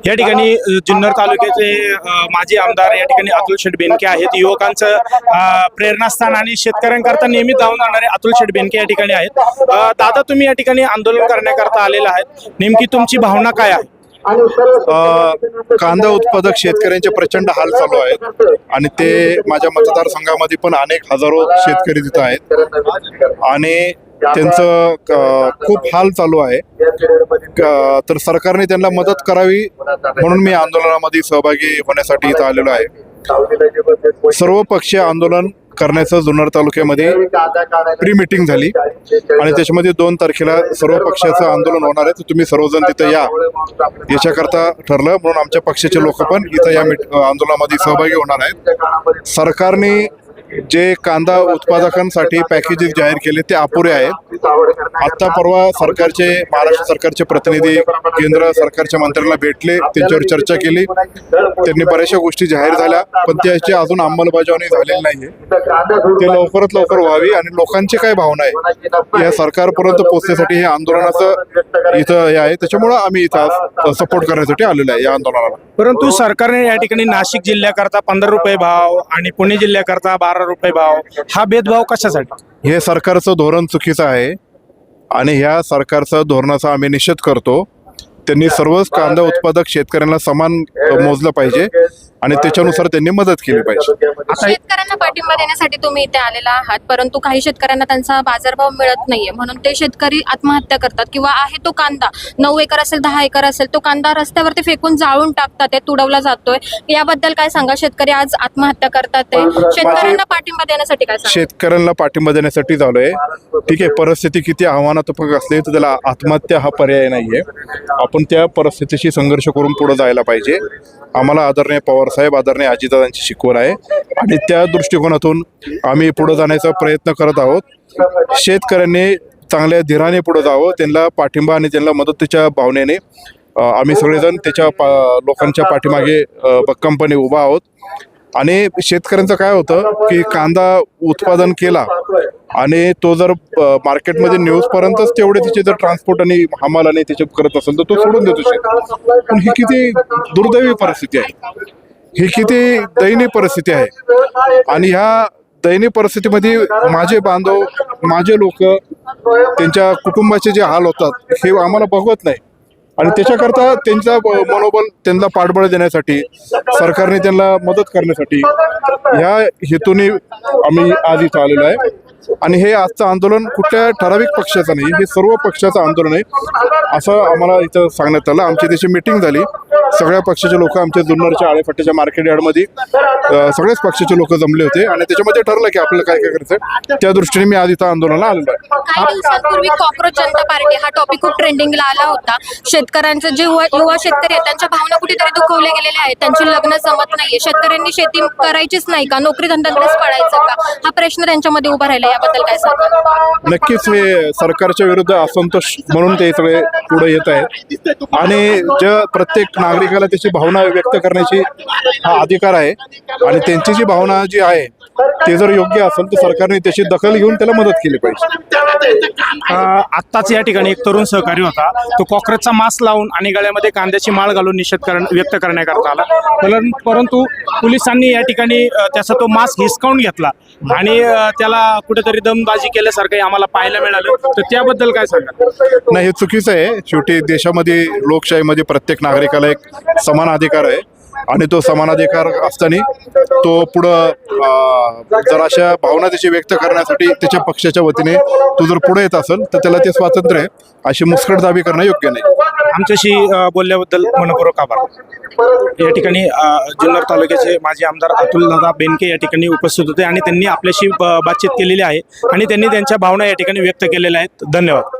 या ठिकाणी जुन्नर तालुक्याचे माजी आमदार या ठिकाणी अतुल शेठ बेनके आहेत. युवकांचं प्रेरणास्थान आणि शेतकऱ्यांकरता नेहमी धावून जाणारे अतुल शेठ बेनके या ठिकाणी आहेत. दादा, तुम्ही या ठिकाणी आंदोलन करण्याकरता आलेला आहेत, नेमकी तुमची भावना काय आहे? कांदा उत्पादक शेतकऱ्यांचे प्रचंड हाल चालू आहेत आणि ते माझ्या मतदारसंघामध्ये पण अनेक हजारो शेतकरी तिथं आहेत आणि त्यांचं खूप हाल चालू आहे. तर सरकारने त्यांना मदत करावी म्हणून मी आंदोलनामध्ये सहभागी होण्यासाठी इथं आलेलो आहे. सर्वपक्षीय आंदोलन करण्याचं जुन्नर तालुक्यामध्ये प्री मीटिंग झाली आणि त्याच्यामध्ये 2 तारखेला सर्व पक्षाचं आंदोलन होणार आहे. तर तुम्ही सर्वजण तिथं या याच्याकरता ठरलं म्हणून आमच्या पक्षाचे लोक पण इथं या आंदोलनामध्ये सहभागी होणार आहेत. सरकारने जे कांदा उत्पादकांसाठी पॅकेजेस जाहीर केले ते अपुरे आहेत. आत्ता परवा सरकारचे महाराष्ट्र सरकारचे प्रतिनिधी केंद्र सरकारच्या मंत्र्यांना भेटले, त्यांच्यावर चर्चा केली, त्यांनी बऱ्याचशा गोष्टी जाहीर झाल्या पण त्याची अजून अंमलबजावणी झालेली नाहीये. ते लवकरात लवकर व्हावी आणि लोकांची काय भावना आहे या सरकारपर्यंत पोहोचण्यासाठी हे आंदोलनाचं इथं हे आहे. त्याच्यामुळं आम्ही इथं सपोर्ट करण्यासाठी आलेलो आहे या आंदोलनाला. परंतु सरकारने या ठिकाणी नाशिक जिल्ह्याकरता 15 रुपये भाव आणि पुणे जिल्ह्याकरता 12 रुपये भाव, हा भेदभाव कशासाठी? हे सरकारचं धोरण चुकीचं आहे आणि ह्या सरकारचं धोरणाचा आम्ही निषेध करतो. त्यांनी सर्वच कांदा उत्पादक शेतकऱ्यांना समान मोजलं पाहिजे आणि त्याच्यानुसार त्यांनी मदत केली पाहिजे. शेतकऱ्यांना पाठिंबा देण्यासाठी तुम्ही इथे आलेला आहात, परंतु काही शेतकऱ्यांना त्यांचा बाजारभाव मिळत नाहीये म्हणून ते शेतकरी आत्महत्या करतात किंवा आहे तो कांदा 9 एकर असेल 10 एकर असेल तो कांदा रस्त्यावरती फेकून जाळून टाकतात, ते तुडवला जातोय. याबद्दल काय सांगा? शेतकरी आज आत्महत्या करतात, ते शेतकऱ्यांना पाठिंबा देण्यासाठी काय सांगा? शेतकऱ्यांना पाठिंबा देण्यासाठी झालोय. ठीक आहे, परिस्थिती किती आव्हानात्मक असली तर त्याला आत्महत्या हा पर्याय नाहीये. आपण त्या परिस्थितीशी संघर्ष करून पुढे जायला पाहिजे. आम्हाला आदरणीय पवार साहेब, आदरणीय अजितदादांची शिकवण आहे आणि त्या दृष्टिकोनातून आम्ही पुढे जाण्याचा प्रयत्न करत आहोत. शेतकऱ्यांनी चांगल्या धीराने पुढे जावं, त्यांना पाठिंबा आणि त्यांना मदतीच्या भावनेने आम्ही सगळेजण त्याच्या लोकांच्या पाठीमागे भक्कमपणे उभा आहोत. आणि शेतकऱ्यांचं काय होतं की कांदा उत्पादन केला आणि तो जर मार्केटमध्ये न्यूजपर्यंतच तेवढे त्याचे जर ट्रान्सपोर्ट आणि हमाल आणि त्याचे करत असेल तर तो सोडून देतो शेत. पण ही किती दुर्दैवी परिस्थिती आहे, ही किती दयनीय परिस्थिती आहे आणि ह्या दयनीय परिस्थितीमध्ये माझे बांधव, माझे लोक, त्यांच्या कुटुंबाचे जे हाल होतात हे आम्हाला बघवत नाही आणि त्याच्याकरता त्यांचा मनोबल, त्यांना पाठबळ देण्यासाठी, सरकारने त्यांना मदत करण्यासाठी ह्या हेतूने आम्ही आज इथं आलेलो आहे. आणि हे आजचं आंदोलन कुठल्या ठराविक पक्षाचं नाही, हे सर्व पक्षाचं आंदोलन आहे असं आम्हाला इथं सांगण्यात आलं. आमची त्याची मीटिंग झाली, सगळ्या पक्षाचे लोक आमच्या जुन्नरच्या आळेफाट्याच्या मार्केट यार्डमध्ये सगळ्याच पक्षाचे लोक जमले होते आणि त्याच्यामध्ये ठरलं की आपल्याला काय काय करायचं. त्या दृष्टीने मी आज इथं आंदोलनाला आलेलो आहे. काही दिवसांपूर्वी कॉक्रोच जनता पार्टी हा टॉपिक खूप ट्रेंडिंगला आला होता. शेतकऱ्यांचे जे युवा शेतकरी आहेत त्यांच्या भावना कुठेतरी दुखवले गेलेल्या आहेत, त्यांची लग्न जमत नाहीये, शेतकऱ्यांनी शेती करायचीच नाही का, नोकरी धंद्याकडेच पडायचं का, हा प्रश्न त्यांच्यामध्ये उभा राहिला. याबद्दल काय सांगा? नक्कीच हे सरकारच्या विरुद्ध असंतोष म्हणून ते सगळे पुढे येत आहेत आणि ज्या प्रत्येक नागरिकाला त्याची भावना व्यक्त करण्याची हा अधिकार आहे आणि त्यांची जी भावना जी आहे ते जर योग्य असेल तर सरकारने त्याची दखल घेऊन त्याला मदत केली पाहिजे. आत्ताच या ठिकाणी एक तरुण सहकारी होता, तो कॉक्रोचचा मास्क लावून आणि गळ्यामध्ये कांद्याची माळ घालून निषेध व्यक्त करण्याकरता आला. परंतु पोलिसांनी या ठिकाणी त्याचा तो मास्क हिसकावून घेतला आणि त्याला कुठेतरी दमबाजी केल्यासारखं आम्हाला पाहायला मिळालं. तर त्याबद्दल काय सांगा? नाही, हे चुकीचं आहे. शेवटी देशामध्ये, लोकशाहीमध्ये प्रत्येक नागरिकाला एक समान अधिकार आहे आणि तो समान अधिकार असताना तो पुढं जर अशा भावना त्याची व्यक्त करण्यासाठी त्याच्या पक्षाच्या वतीने तो जर पुढे येत असेल तर त्याला ते स्वातंत्र्य आहे. अशी मुस्कटदाबी करणं योग्य नाही. आमच्याशी बोलल्याबद्दल मनपूर्वक आभार. या ठिकाणी जुन्नर तालुक्याचे माजी आमदार अतुलदादा बेनके या ठिकाणी उपस्थित होते आणि त्यांनी आपल्याशी बातचीत केलेली आहे आणि त्यांनी त्यांच्या भावना या ठिकाणी व्यक्त केलेल्या आहेत. धन्यवाद.